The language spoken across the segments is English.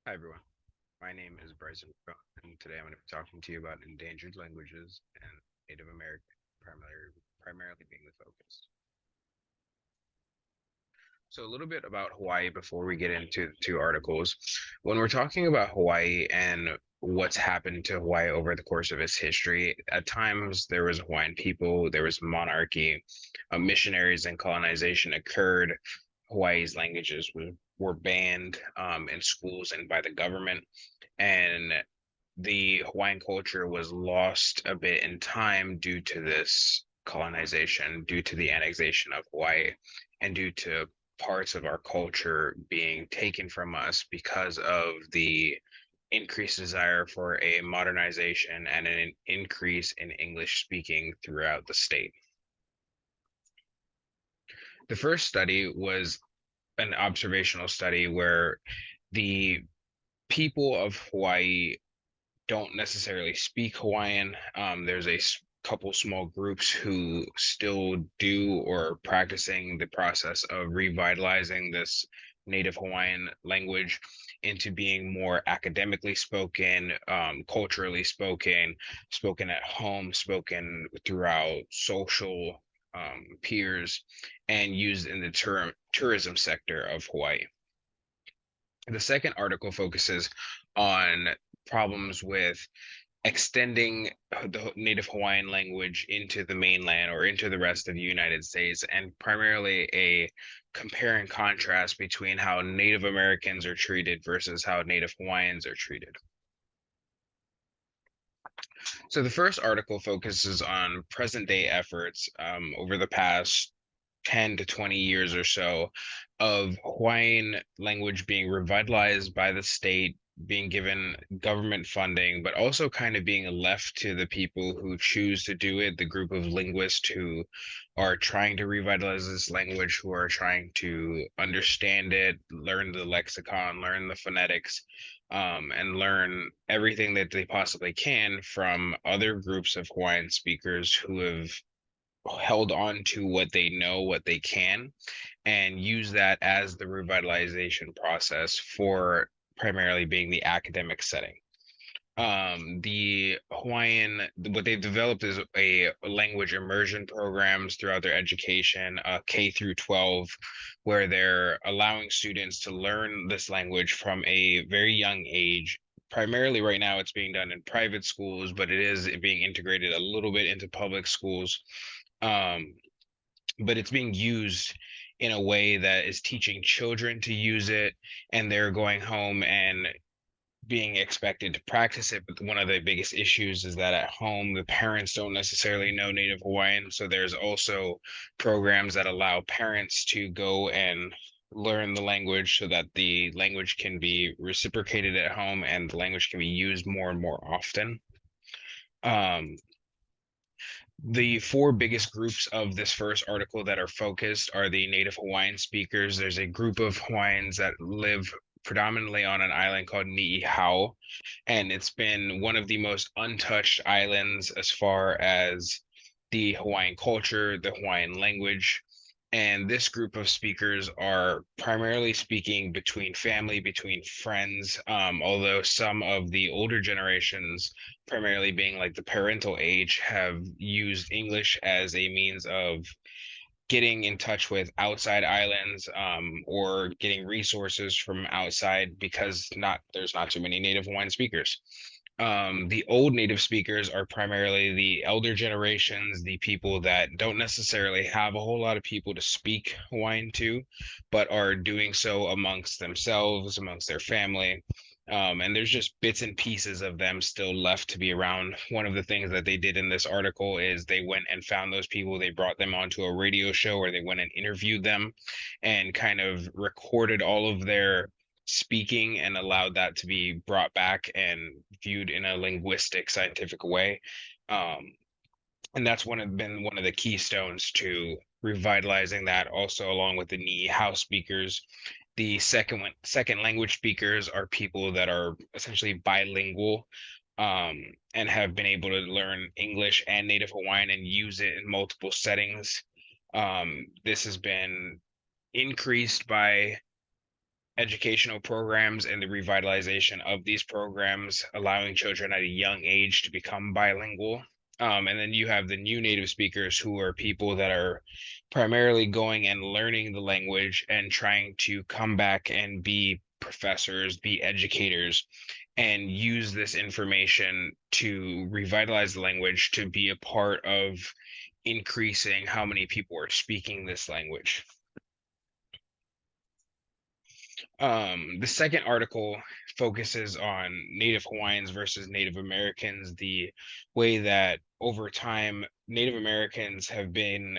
Hi everyone, my name is Bryson, and today I'm going to be talking to you about endangered languages and Native American, primarily being the focus. So a little bit about Hawaii before we get into the two articles. When we're talking about Hawaii and what's happened to Hawaii over the course of its history, at times there was Hawaiian people, there was monarchy, missionaries and colonization occurred. Hawaii's languages were banned in schools and by the government, and the Hawaiian culture was lost a bit in time due to this colonization, due to the annexation of Hawaii, and due to parts of our culture being taken from us because of the increased desire for a modernization and an increase in English speaking throughout the state. The first study was an observational study where the people of Hawaii don't necessarily speak Hawaiian. There's couple small groups who still do or are practicing the process of revitalizing this native Hawaiian language into being more academically spoken, culturally spoken, spoken at home, spoken throughout social peers, and used in the tourism sector of Hawaii. The second article focuses on problems with extending the native Hawaiian language into the mainland or into the rest of the United States, and primarily a compare and contrast between how Native Americans are treated versus how Native Hawaiians are treated. So the first article focuses on present day efforts over the past 10 to 20 years or so of Hawaiian language being revitalized by the state, being given government funding, but also kind of being left to the people who choose to do it, the group of linguists who are trying to revitalize this language, who are trying to understand it, learn the lexicon, learn the phonetics, and learn everything that they possibly can from other groups of Hawaiian speakers who have held on to what they know, what they can, and use that as the revitalization process for primarily being the academic setting. The Hawaiian, what they've developed is a language immersion programs throughout their education, K through 12, where they're allowing students to learn this language from a very young age. Primarily right now, it's being done in private schools, but it is being integrated a little bit into public schools. Um, but it's being used in a way that is teaching children to use it, and they're going home and being expected to practice it. But one of the biggest issues is that at home, the parents don't necessarily know Native Hawaiian. So there's also programs that allow parents to go and learn the language so that the language can be reciprocated at home and the language can be used more and more often. Um, the four biggest groups of this first article that are focused are the Native Hawaiian speakers. There's a group of Hawaiians that live predominantly on an island called Ni'ihau, and it's been one of the most untouched islands as far as the Hawaiian culture, the Hawaiian language. And this group of speakers are primarily speaking between family, between friends, although some of the older generations, primarily being like the parental age, have used English as a means of getting in touch with outside islands, or getting resources from outside because not there's not too many Native Hawaiian speakers. The old native speakers are primarily the elder generations, the people that don't necessarily have a whole lot of people to speak Hawaiian to, but are doing so amongst themselves, amongst their family. And there's just bits and pieces of them still left to be around. One of the things that they did in this article is they went and found those people, they brought them onto a radio show where they went and interviewed them and kind of recorded all of their speaking and allowed that to be brought back and viewed in a linguistic scientific way. Um, and that's been one of the keystones to revitalizing that. Also, along with the Ni Hao speakers, the second language speakers are people that are essentially bilingual, and have been able to learn English and Native Hawaiian and use it in multiple settings. This has been increased by educational programs and the revitalization of these programs, allowing children at a young age to become bilingual. And then you have the new native speakers who are people that are primarily going and learning the language and trying to come back and be professors, be educators, and use this information to revitalize the language to be a part of increasing how many people are speaking this language. The second article focuses on Native Hawaiians versus Native Americans, the way that over time Native Americans have been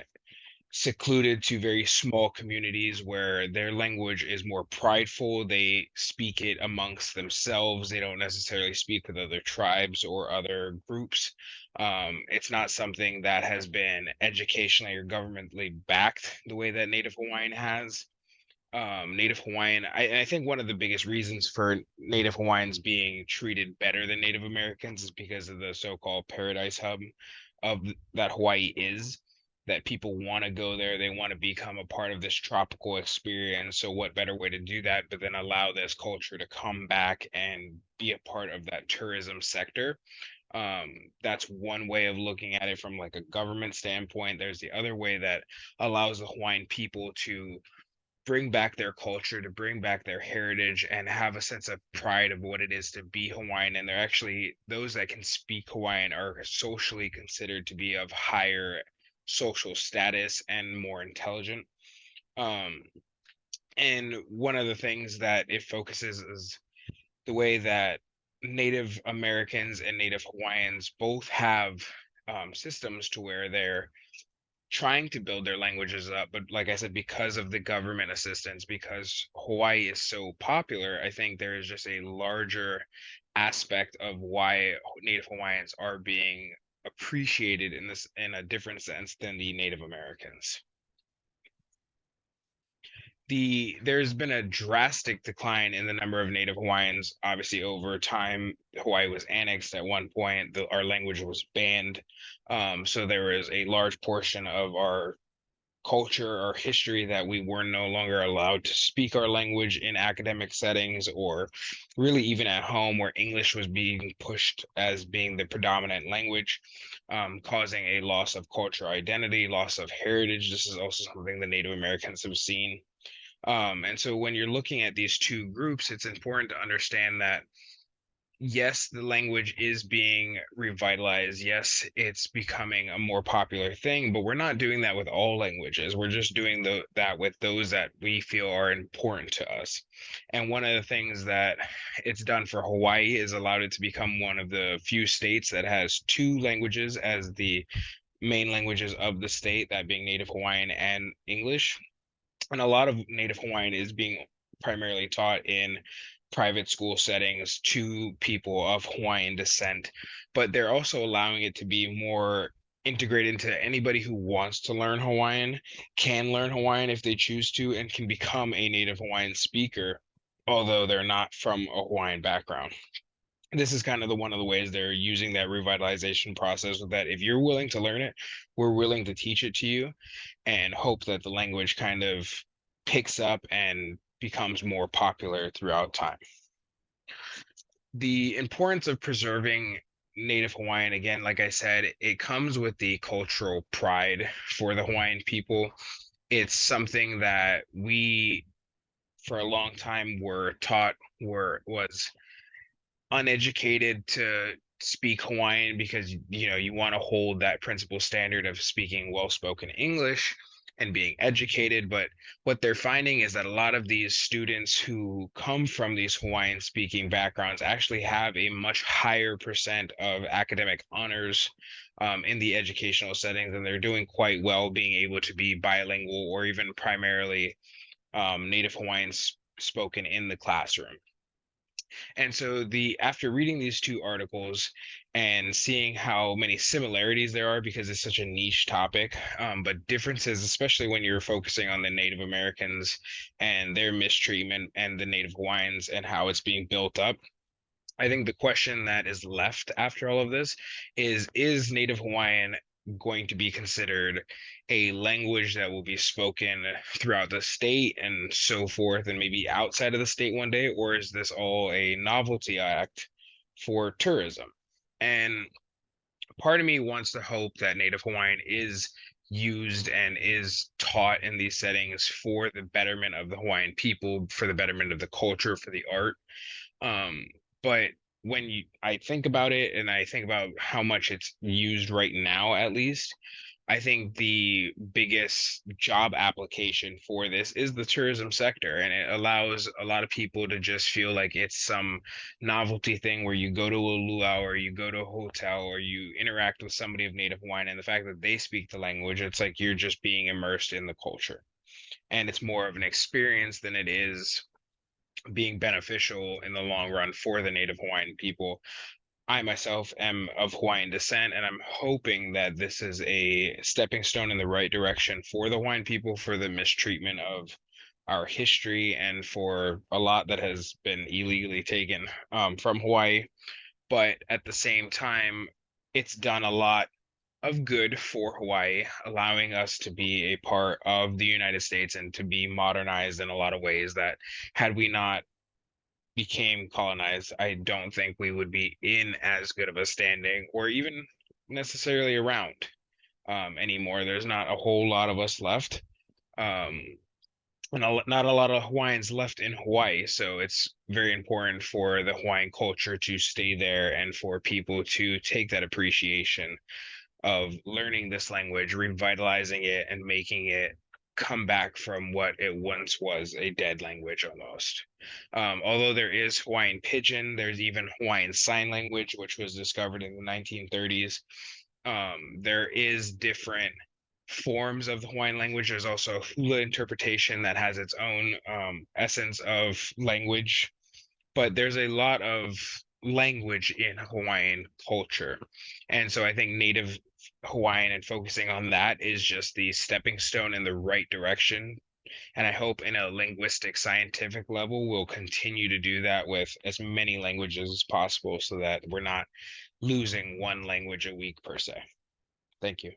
secluded to very small communities where their language is more prideful. They speak it amongst themselves. They don't necessarily speak with other tribes or other groups. It's not something that has been educationally or governmentally backed the way that Native Hawaiian has. Native Hawaiian, I think one of the biggest reasons for Native Hawaiians being treated better than Native Americans is because of the so-called paradise hub that Hawaii is, that people want to go there, they want to become a part of this tropical experience. So what better way to do that but then allow this culture to come back and be a part of that tourism sector? That's one way of looking at it from like a government standpoint. There's the other way that allows the Hawaiian people to bring back their culture, to bring back their heritage, and have a sense of pride of what it is to be Hawaiian. And they're actually, those that can speak Hawaiian are socially considered to be of higher social status and more intelligent. Um, and one of the things that it focuses is the way that Native Americans and Native Hawaiians both have systems to where they're trying to build their languages up, but like I said, because of the government assistance, because Hawaii is so popular, I think there is just a larger aspect of why Native Hawaiians are being appreciated in this in a different sense than the Native Americans. There's been a drastic decline in the number of Native Hawaiians. Obviously, over time, Hawaii was annexed at one point. Our language was banned, so there was a large portion of our culture or history that we were no longer allowed to speak our language in academic settings or really even at home, where English was being pushed as being the predominant language, causing a loss of cultural identity, loss of heritage. This is also something the Native Americans have seen. And so when you're looking at these two groups, it's important to understand that yes, the language is being revitalized. Yes, it's becoming a more popular thing, but we're not doing that with all languages. We're just doing that with those that we feel are important to us. And one of the things that it's done for Hawaii is allowed it to become one of the few states that has two languages as the main languages of the state, that being Native Hawaiian and English. And a lot of Native Hawaiian is being primarily taught in private school settings to people of Hawaiian descent, but they're also allowing it to be more integrated into anybody who wants to learn Hawaiian can learn Hawaiian if they choose to and can become a Native Hawaiian speaker, although they're not from a Hawaiian background. This is kind of one of the ways they're using that revitalization process, with that if you're willing to learn it, we're willing to teach it to you and hope that the language kind of picks up and becomes more popular throughout time. The importance of preserving Native Hawaiian, again, like I said, it comes with the cultural pride for the Hawaiian people. It's something that we, for a long time, were taught was uneducated to speak Hawaiian because you want to hold that principal standard of speaking well-spoken English and being educated. But what they're finding is that a lot of these students who come from these Hawaiian speaking backgrounds actually have a much higher percent of academic honors in the educational settings, and they're doing quite well being able to be bilingual or even primarily Native Hawaiian spoken in the classroom. And so after reading these two articles and seeing how many similarities there are, because it's such a niche topic, but differences, especially when you're focusing on the Native Americans and their mistreatment and the Native Hawaiians and how it's being built up. I think the question that is left after all of this is Native Hawaiian going to be considered a language that will be spoken throughout the state and so forth, and maybe outside of the state one day? Or is this all a novelty act for tourism? And part of me wants to hope that Native Hawaiian is used and is taught in these settings for the betterment of the Hawaiian people, for the betterment of the culture, for the art. Um, but when I think about it and I think about how much it's used right now, at least, I think the biggest job application for this is the tourism sector, and it allows a lot of people to just feel like it's some novelty thing where you go to a luau or you go to a hotel or you interact with somebody of Native Hawaiian, and the fact that they speak the language, it's like you're just being immersed in the culture. And it's more of an experience than it is being beneficial in the long run for the Native Hawaiian people. I myself am of Hawaiian descent, and I'm hoping that this is a stepping stone in the right direction for the Hawaiian people, for the mistreatment of our history, and for a lot that has been illegally taken from Hawaii. But at the same time, it's done a lot of good for Hawaii, allowing us to be a part of the United States and to be modernized in a lot of ways that, had we not became colonized, I don't think we would be in as good of a standing or even necessarily around anymore. There's not a whole lot of us left, um, and not a lot of Hawaiians left in Hawaii. So it's very important for the Hawaiian culture to stay there and for people to take that appreciation of learning this language, revitalizing it, and making it come back from what it once was, a dead language almost. Although there is Hawaiian Pidgin, there's even Hawaiian Sign Language, which was discovered in the 1930s. There is different forms of the Hawaiian language. There's also hula interpretation that has its own essence of language, but there's a lot of language in Hawaiian culture. And so I think Native Hawaiian and focusing on that is just the stepping stone in the right direction. And I hope in a linguistic scientific level, we'll continue to do that with as many languages as possible so that we're not losing one language a week per se. Thank you.